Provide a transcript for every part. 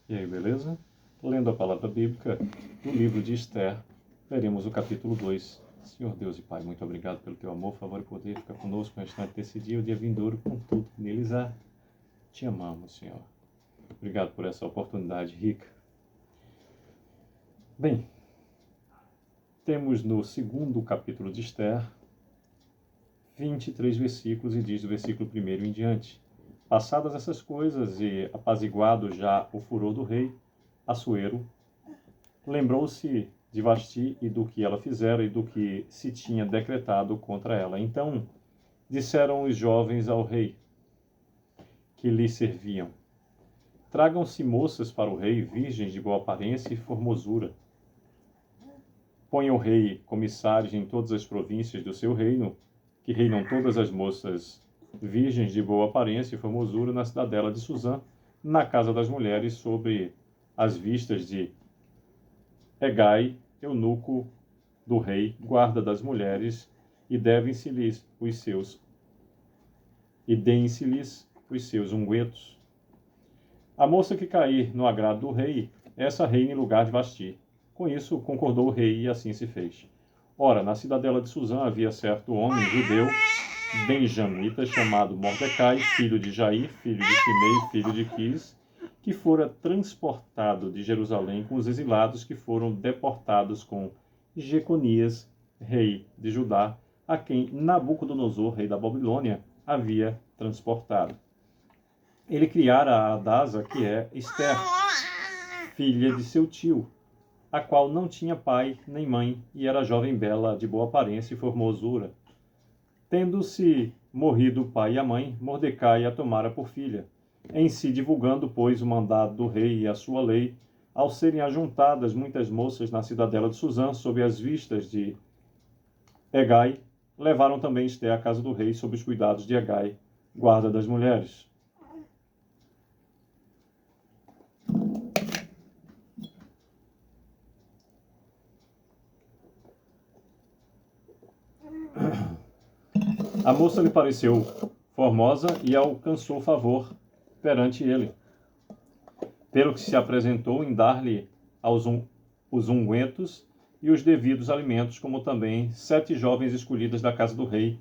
E aí, beleza? Lendo a palavra bíblica do livro de Esther, veremos o capítulo 2. Senhor Deus e Pai, muito obrigado pelo teu amor, favor e poder. Fica conosco no restante desse dia, o dia vindouro, com tudo que neles há. Te amamos, Senhor. Obrigado por essa oportunidade rica. Bem, temos no segundo capítulo de Esther 23 versículos e diz do versículo 1 em diante: Passadas essas coisas e apaziguado já o furor do rei, Assuero lembrou-se de Vasti e do que ela fizera e do que se tinha decretado contra ela. Então disseram os jovens ao rei que lhe serviam: Tragam-se moças para o rei, virgens de boa aparência e formosura. Ponha o rei comissários em todas as províncias do seu reino, que reinam todas as moças virgens de boa aparência e formosura na cidadela de Suzã, na casa das mulheres, sobre as vistas de Hegai, eunuco do rei, guarda das mulheres, e deem-se-lhes os seus ungüentos. A moça que cair no agrado do rei, essa reina em lugar de Vasti. Com isso concordou o rei, e assim se fez. Ora, na cidadela de Suzã havia certo homem judeu, benjamita, chamado Mordecai, filho de Jair, filho de Simei, filho de Quis, que fora transportado de Jerusalém com os exilados que foram deportados com Jeconias, rei de Judá, a quem Nabucodonosor, rei da Babilônia, havia transportado. Ele criara a Adasa, que é Esther, filha de seu tio, a qual não tinha pai nem mãe, e era jovem bela, de boa aparência e formosura. Tendo-se morrido o pai e a mãe, Mordecai a tomara por filha, em si divulgando, pois, o mandado do rei e a sua lei, ao serem ajuntadas muitas moças na cidadela de Suzã, sob as vistas de Hegai, levaram também Esther à casa do rei, sob os cuidados de Hegai, guarda das mulheres. A moça lhe pareceu formosa e alcançou favor perante ele, pelo que se apresentou em dar-lhe os ungüentos e os devidos alimentos, como também 7 jovens escolhidas da casa do rei,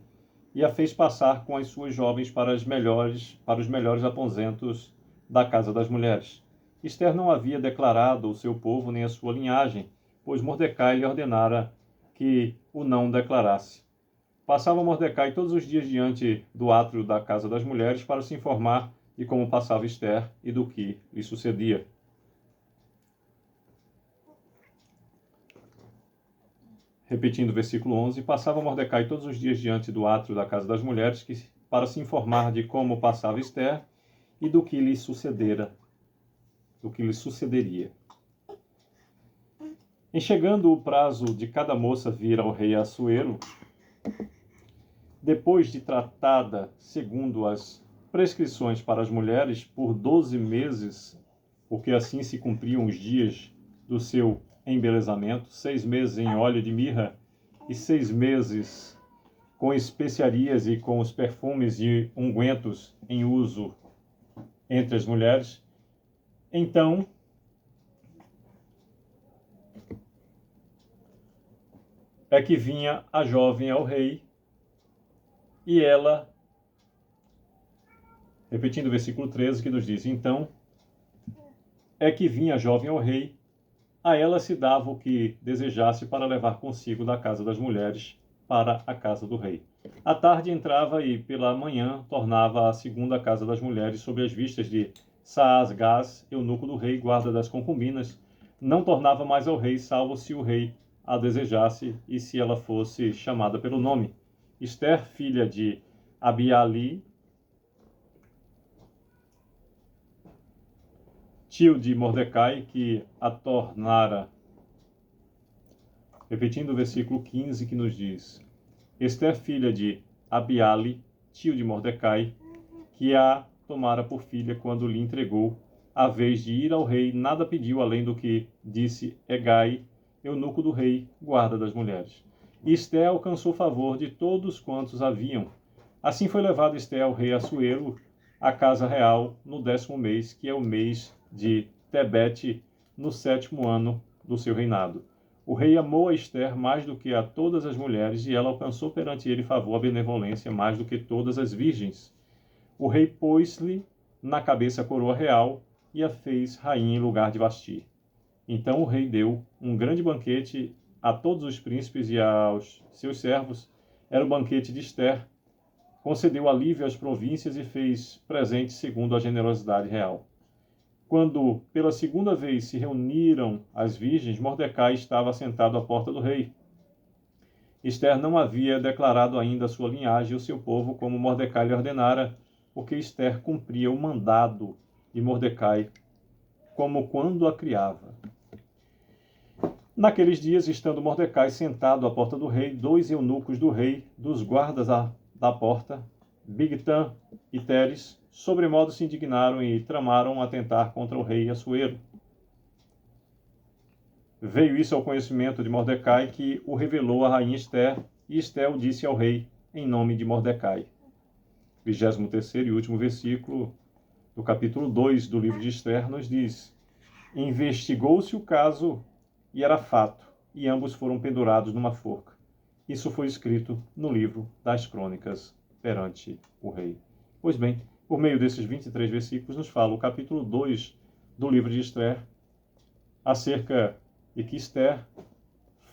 e a fez passar com as suas jovens para os melhores aposentos da casa das mulheres. Esther não havia declarado o seu povo nem a sua linhagem, pois Mordecai lhe ordenara que o não declarasse. Passava Mordecai todos os dias diante do átrio da casa das mulheres para se informar de como passava Esther e do que lhe sucedia. Repetindo o versículo 11, passava Mordecai todos os dias diante do átrio da casa das mulheres para se informar de como passava Esther e do que lhe sucederia. Em chegando o prazo de cada moça vir ao rei Assuero, depois de tratada segundo as prescrições para as mulheres por 12 meses, porque assim se cumpriam os dias do seu embelezamento, 6 meses em óleo de mirra e 6 meses com especiarias e com os perfumes e ungüentos em uso entre as mulheres, então é que vinha a jovem ao rei, e ela, repetindo o versículo 13, que nos diz: Então é que vinha a jovem ao rei, a ela se dava o que desejasse para levar consigo da casa das mulheres para a casa do rei. À tarde entrava e pela manhã tornava à segunda casa das mulheres, sob as vistas de Saasgás, eunuco do rei, guarda das concubinas. Não tornava mais ao rei, salvo se o rei a desejasse e se ela fosse chamada pelo nome. Esther, filha de Abiali, tio de Mordecai, que a tornara. Repetindo o versículo 15, que nos diz: Esther, filha de Abiali, tio de Mordecai, que a tomara por filha quando lhe entregou a vez de ir ao rei, nada pediu além do que disse Hegai, eunuco do rei, guarda das mulheres. E Esther alcançou favor de todos quantos haviam. Assim foi levado Esther ao rei Assuero à casa real no 10º mês, que é o mês de Tebete, no 7º ano do seu reinado. O rei amou a Ester mais do que a todas as mulheres, e ela alcançou perante ele favor, a benevolência, mais do que todas as virgens. O rei pôs-lhe na cabeça a coroa real e a fez rainha em lugar de Vasti. Então o rei deu um grande banquete a todos os príncipes e aos seus servos. Era o banquete de Ester. Concedeu alívio às províncias e fez presentes segundo a generosidade real. Quando pela segunda vez se reuniram as virgens, Mordecai estava sentado à porta do rei. Ester não havia declarado ainda a sua linhagem e o seu povo, como Mordecai lhe ordenara, porque Ester cumpria o mandado de Mordecai, como quando a criava. Naqueles dias, estando Mordecai sentado à porta do rei, 2 eunucos do rei, dos guardas da porta, Bigtan e Teres, sobremodo se indignaram e tramaram atentar contra o rei Assuero. Veio isso ao conhecimento de Mordecai, que o revelou à rainha Ester, e Ester o disse ao rei, em nome de Mordecai. 23º e último versículo do capítulo 2 do livro de Ester nos diz: investigou-se o caso e era fato, e ambos foram pendurados numa forca. Isso foi escrito no livro das crônicas perante o rei. Pois bem, por meio desses 23 versículos nos fala o capítulo 2 do livro de Ester, acerca de que Ester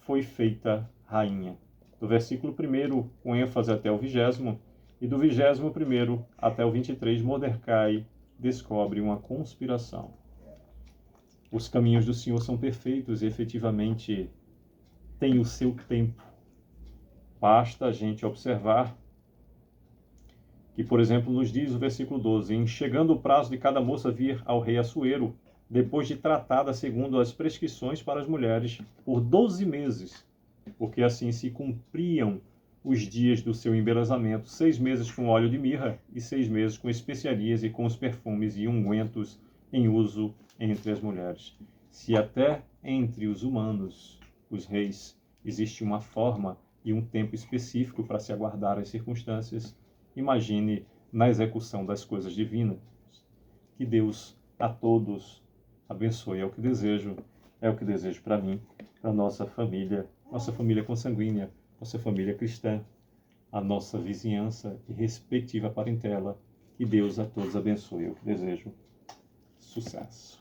foi feita rainha. Do versículo 1 com ênfase até o 20º, e do 21º até o 23, Mordecai descobre uma conspiração. Os caminhos do Senhor são perfeitos e efetivamente têm o seu tempo. Basta a gente observar que, por exemplo, nos diz o versículo 12, em chegando o prazo de cada moça vir ao rei Assuero, depois de tratada segundo as prescrições para as mulheres, por 12 meses, porque assim se cumpriam os dias do seu embelezamento, 6 meses com óleo de mirra e 6 meses com especiarias e com os perfumes e ungüentos em uso entre as mulheres. Se até entre os humanos, os reis, existe uma forma e um tempo específico para se aguardar as circunstâncias, imagine na execução das coisas divinas. Que Deus a todos abençoe. É o que desejo para mim, para nossa família consanguínea, nossa família cristã, a nossa vizinhança e respectiva parentela. Que Deus a todos abençoe. É o que desejo. Sucesso.